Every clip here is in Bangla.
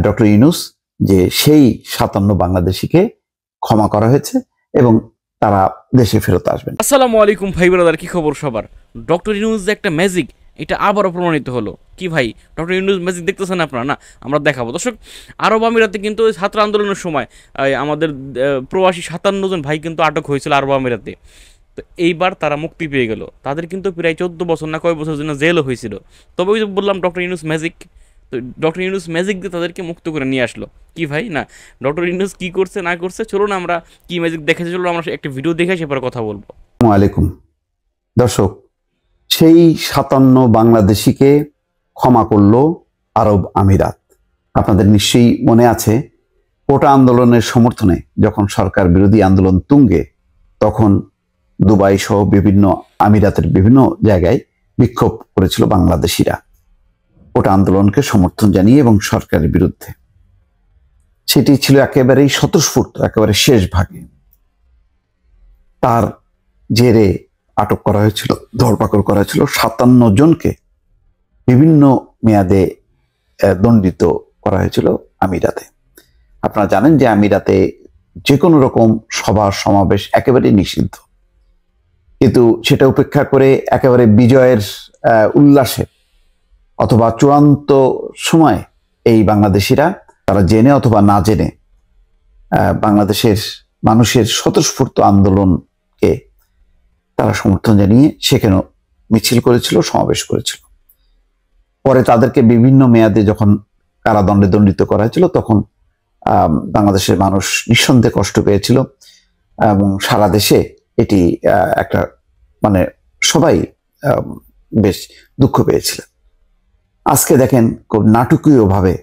ডক্টর ইউনূস যে সেই 57 বাংলাদেশিকে ক্ষমা করা হয়েছে এবং তারা দেশে ফেরত আসবেন। আসসালামু আলাইকুম ভাই ব্রাদার, কি খবর সবার? ডক্টর ইউনূস যে একটা ম্যাজিক, এটা আবারও প্রমাণিত হলো। কি ভাই, ডক্টর ইউনূস ম্যাজিক দেখতেছেন আপনারা? না, আমরা দেখাবো। দর্শক, আরব আমিরাতে কিন্তু ছাত্র আন্দোলনের সময় আমাদের প্রবাসী 57 জন ভাই কিন্তু আটক হয়েছিল আরব আমিরাতে। তো এইবার তারা মুক্তি পেয়ে গেল। তাদের কিন্তু প্রায় 14 বছর না কয় বছর জন্য জেলও হয়েছিল। তবে ওই যে বললাম ডক্টর ইউনূস ম্যাজিক, তো ডক্টর ইউনূস ম্যাজিক দিয়ে তাদেরকে মুক্ত করে নিয়ে আসলো। কি ভাই, না ডক্টর ইউনূস কি করছে না করছে, চলুন আমরা কি ম্যাজিক দেখেছে, চলুন আমরা একটা ভিডিও দেখে সেপরে কথা বলবো। আসসালামু আলাইকুম দর্শক, সেই 57 বাংলাদেশিকে ক্ষমা করলো আরব আমিরাত। আপনাদের নিশ্চয়ই মনে আছে, কোটা আন্দোলনের সমর্থনে যখন সরকার বিরোধী আন্দোলন তুঙ্গে, তখন দুবাই সহ বিভিন্ন আমিরাতের বিভিন্ন জায়গায় বিক্ষোভ করেছিল বাংলাদেশিরা কোটা আন্দোলনকে সমর্থন জানিয়ে এবং সরকারের বিরুদ্ধে। সেটি ছিল একেবারেই স্বতঃস্ফূর্ত, একেবারে শেষ ভাগে। তার জেরে আটক করা হয়েছিল, ধরপাকড় করা হয়েছিল 57 জনকে, বিভিন্ন মেয়াদে দণ্ডিত করা হয়েছিল আমিরাতে। আপনারা জানেন যে আমিরাতে যে কোনো রকম সভা সমাবেশ একেবারেই নিষিদ্ধ, কিন্তু সেটা উপেক্ষা করে একেবারে বিজয়ের উল্লাসে অথবা চূড়ান্ত সময় এই বাংলাদেশিরা, তারা জেনে অথবা না জেনে, বাংলাদেশের মানুষের স্বতঃস্ফূর্ত আন্দোলনকে তারা সমর্থন জানিয়ে সেখানে মিছিল করেছিল, সমাবেশ করেছিল। পরে তাদেরকে বিভিন্ন মেয়াদে যখন কারাদণ্ডে দণ্ডিত করা হয়েছিল, তখন বাংলাদেশের মানুষ নিঃসন্দেহে কষ্ট পেয়েছিল এবং সারা দেশে এটি একটা মানে সবাই বেশ দুঃখ পেয়েছিলেন। আজকে দেখেন খুব নাটকীয়ভাবে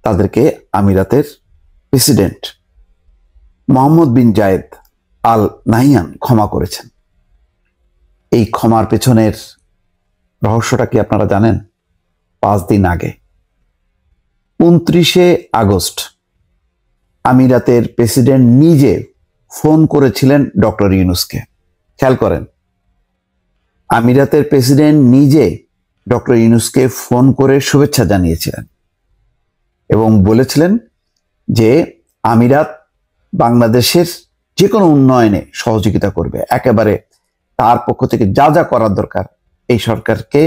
তাদেরকে আমিরাতের প্রেসিডেন্ট মোহাম্মদ বিন জায়েদ আল নাহিয়ান ক্ষমা করেছেন। এই ক্ষমার পেছনের রহস্যটা কি আপনারা জানেন? 5 দিন আগে 29শে আগস্ট আমিরাতের প্রেসিডেন্ট নিজে ফোন করেছিলেন ডক্টর ইউনূসকে। খেয়াল করেন, আমিরাতের প্রেসিডেন্ট নিজে ডক্টর ইউনূসকে ফোন করে শুভেচ্ছা জানিয়েছিলেন এবং বলেছিলেন যে আমিরাত বাংলাদেশের যে কোনো উন্নয়নে সহযোগিতা করবে, একেবারে তার পক্ষ থেকে যা যা করার দরকার এই সরকারকে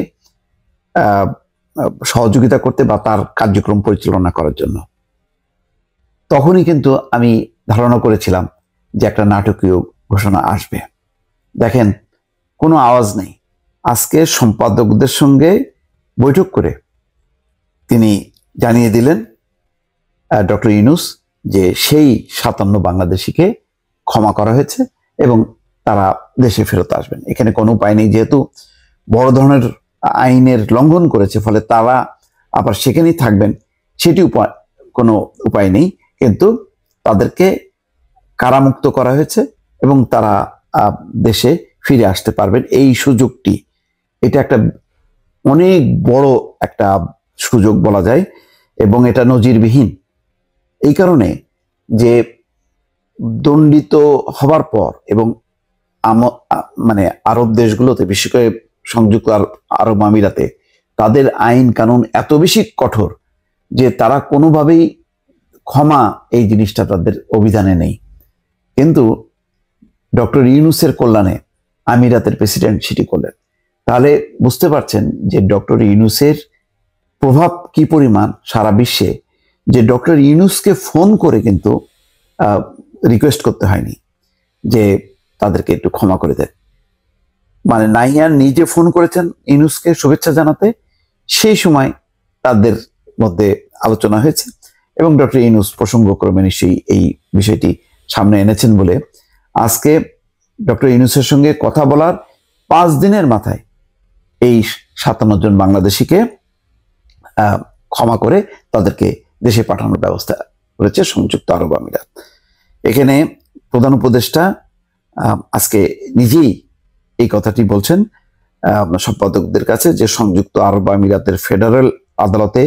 সহযোগিতা করতে বা তার কার্যক্রম পরিচালনা করার জন্য। তখনই কিন্তু আমি ধারণা করেছিলাম যে একটা নাটকীয় ঘোষণা আসবে। দেখেন, কোনো আওয়াজ নেই। আজকে সম্পাদকদের সঙ্গে বৈঠক করে তিনি জানিয়ে দিলেন ডক্টর ইউনূস যে সেই 57 বাংলাদেশিকে ক্ষমা করা হয়েছে এবং তারা দেশে ফেরত আসবেন। এখানে কোনো উপায় নেই, যেহেতু বড় ধরনের আইনের লঙ্ঘন করেছে, ফলে তারা আবার সেখানেই থাকবেন, সেটি কোনো উপায় নেই। কিন্তু তাদেরকে কারামুক্ত করা হয়েছে এবং তারা দেশে ফিরে আসতে পারবেন। এই সুযোগটি, এটা একটা অনেক বড় একটা সুযোগ বলা যায় এবং এটা নজিরবিহীন। এই কারণে যে দণ্ডিত হবার পর এবং মানে আরব দেশগুলোতে, বিশেষ করে সংযুক্ত আরব আমিরাতে, তাদের আইন কানুন এত বেশি কঠোর যে তারা কোনোভাবেই ক্ষমা এই জিনিসটা তাদের অভিধানে নেই। কিন্তু ডক্টর ইউনূসের কল্যাণে আমিরাতের প্রেসিডেন্ট সেটি করলেন। তাহলে বুঝতে পারছেন যে ডক্টর ইউনূসের প্রভাব কি পরিমাণ সারা বিশ্বে, যে ডক্টর ইউনূসকে ফোন করে কিন্তু রিকোয়েস্ট করতে হয়নি যে তাদেরকে একটু ক্ষমা করে দেন। মানে নাহিয়ান নিজে ফোন করেছেন ইউনূসকে শুভেচ্ছা জানাতে, সেই সময় তাদের মধ্যে আলোচনা হয়েছে এবং ডক্টর ইউনূস প্রসঙ্গক্রমে নিশ্চয়ই এই বিষয়টি সামনে এনেছেন বলে আজকে ডক্টর ইউনূসের সঙ্গে কথা বলার 5 দিনের মাথায় এই 57 জন বাংলাদেশিকে ক্ষমা করে তাদেরকে দেশে পাঠানোর ব্যবস্থা করেছে সংযুক্ত আরব আমিরাত। এখানে প্রধান উপদেষ্টা আজকে নিজেই এই কথাটি বলছেন সম্পাদকদের কাছে যে সংযুক্ত আরব আমিরাতের ফেডারেল আদালতে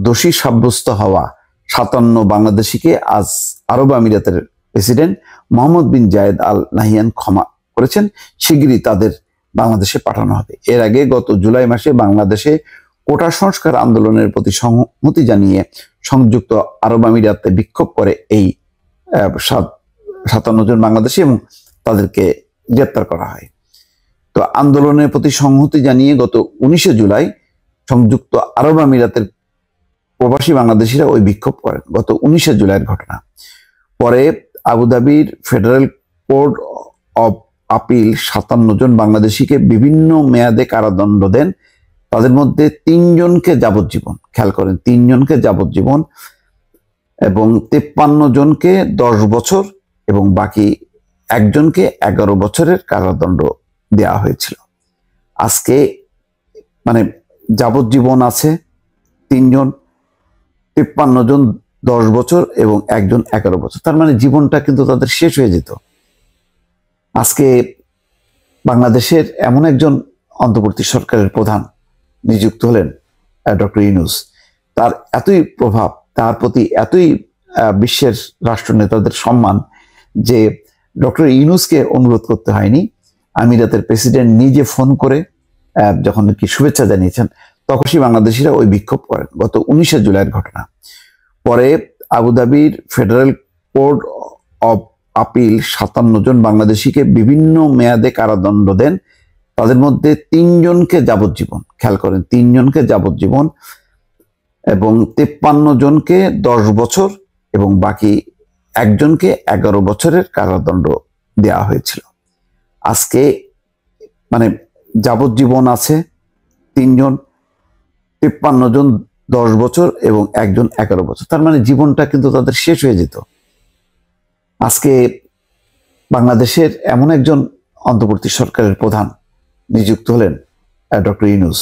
দোষী সাব্যস্ত হওয়া 57 বাংলাদেশিকে আজ আরব আমিরাতের প্রেসিডেন্ট মোহাম্মদ বিন জায়েদ আল নাহিয়ান ক্ষমা করেছেন। শিগগিরই তাদের বাংলাদেশে পাঠানো হবে। এর আগে গত জুলাই মাসে বাংলাদেশে কোটা সংস্কার আন্দোলনের প্রতি সংহতি জানিয়ে সংযুক্ত আরব আমিরাতে বিক্ষোভ করে এই 57 জন বাংলাদেশি এবং তাদেরকে গ্রেপ্তার করা হয়। তো আন্দোলনের প্রতি সংহতি জানিয়ে গত 19 জুলাই সংযুক্ত আরব আমিরাতের প্রবাসী বাংলাদেশিরা ওই বিক্ষোভ করেন। গত 19 জুলাইয়ের ঘটনা। পরে আবুধাবির ফেডারেল কোর্ট অব আপিল 57 জন বাংলাদেশিকে বিভিন্ন মেয়াদে কারাদণ্ড দেন। তাদের মধ্যে 3 জনকে যাবজ্জীবন, খেয়াল করেন 3 জনকে যাবজ্জীবন এবং 53 জনকে 10 বছর এবং বাকি একজনকে 11 বছরের কারাদণ্ড দেওয়া হয়েছিল। আজকে মানে যাবজ্জীবন আছে 3 জন, 53 জন 10 বছর এবং একজন 11 বছর। তার মানে জীবনটা কিন্তু তাদের শেষ হয়ে যেত। আজকে বাংলাদেশের এমন একজন অন্তর্বর্তী সরকারের প্রধান নিযুক্ত হলেন ডক্টর ইউনূস। তার এতই প্রভাব, তার প্রতি এতই বিশ্বের রাষ্ট্রনেতাদের সম্মান যে ডক্টর ইউনূসকে অনুরোধ করতে হয়নি। আমিরাতের প্রেসিডেন্ট নিজে ফোন করে যখন কি শুভেচ্ছা জানিয়েছেন, তখনই বাংলাদেশিরা ওই বিক্ষোভ করেন। গত 19 জুলাইয়ের ঘটনা। পরে আবুধাবির ফেডারেল কোর্ট অব আপিল 57 জন বাংলাদেশিকে বিভিন্ন মেয়াদে কারাদণ্ড দেন। তাদের মধ্যে 3 জনকে যাবজ্জীবন, খেয়াল করেন 3 জনকে যাবজ্জীবন এবং 53 জনকে 10 বছর এবং বাকি একজনকে 11 বছরের কারাদণ্ড দেওয়া হয়েছিল। আজকে মানে যাবজ্জীবন আছে 3 জন, 53 জন 10 বছর এবং একজন 11 বছর। তার মানে জীবনটা কিন্তু তাদের শেষ হয়ে যেত। আজকে বাংলাদেশের এমন একজন অন্তর্বর্তী সরকারের প্রধান নিযুক্ত হলেন ডক্টর ইউনূস।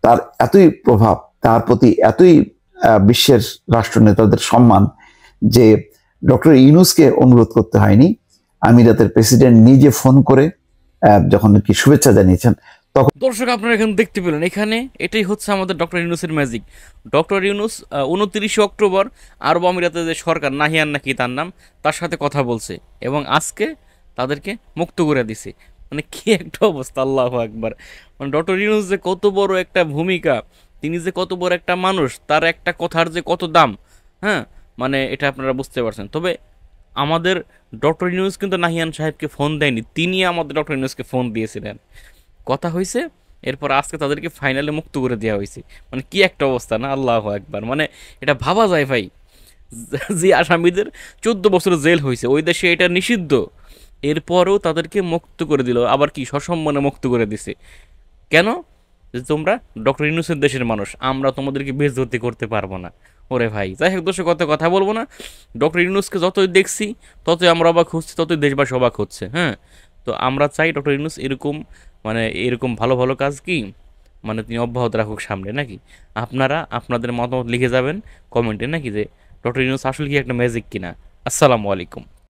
তার এতই প্রভাব, তার প্রতি এতই বিশ্বের রাষ্ট্রনেতাদের সম্মান যে ডক্টর ইউনূসকে অনুরোধ করতে হয়নি। আমিরাতের প্রেসিডেন্ট নিজে ফোন করে যখন কি শুভেচ্ছা জানিয়েছেন, তখন দর্শক আপনারা এখানে দেখতে পেলেন, এখানে এটাই হচ্ছে আমাদের ডক্টর ইউনূসের ম্যাজিক। ডক্টর ইউনূস 29 অক্টোবর আরব আমিরাতের যে সরকার, নাহিয়ান নাকি তার নাম, তার সাথে কথা বলছে এবং আজকে তাদেরকে মুক্ত করে দিছে। মানে কি একটা অবস্থা, আল্লাহু আকবার। মানে ডক্টর ইউনূস যে কত বড় একটা ভূমিকা, তিনি যে কত বড় একটা মানুষ, তার একটা কথার যে কত দাম, হ্যাঁ, মানে এটা আপনারা বুঝতে পারছেন। তবে আমাদের ডক্টর ইউনূস কিন্তু নাহিয়ান সাহেবকে ফোন দেয়নি, তিনি আমাদের ডক্টর ইউনূসকে ফোন দিয়েছিলেন, কথা হয়েছে, এরপর আজকে তাদেরকে ফাইনালে মুক্ত করে দেওয়া হয়েছে। মানে কি একটা অবস্থা না, আল্লাহু আকবার। মানে এটা ভাবা যায় ভাই, যে আসামিদের 14 বছর জেল হয়েছে, ওই দেশে এটা নিষিদ্ধ, এরপরেও তাদেরকে মুক্ত করে দিল, আবার কি সসম্মানে মুক্ত করে দিছে। কেন? যে তোমরা ডক্টর ইউনূসের দেশের মানুষ, আমরা তোমাদেরকে বেইজ্জতি করতে পারবো না। ওরে ভাই, যাই হোক দর্শক, কত কথা বলবো না। ডক্টর ইউনূসকে যতই দেখছি ততই আমরা অবাক হচ্ছি, ততই দেশবাসী অবাক হচ্ছে। হ্যাঁ, তো আমরা চাই ডক্টর ইউনূস এরকম, মানে এরকম ভালো ভালো কাজ কি মানে তিনি অব্যাহত রাখুক সামনে, নাকি? আপনারা আপনাদের মতামত লিখে যাবেন কমেন্টে, নাকি যে ডক্টর ইউনূস আসলে কি একটা ম্যাজিক কিনা। আসসালামু আলাইকুম।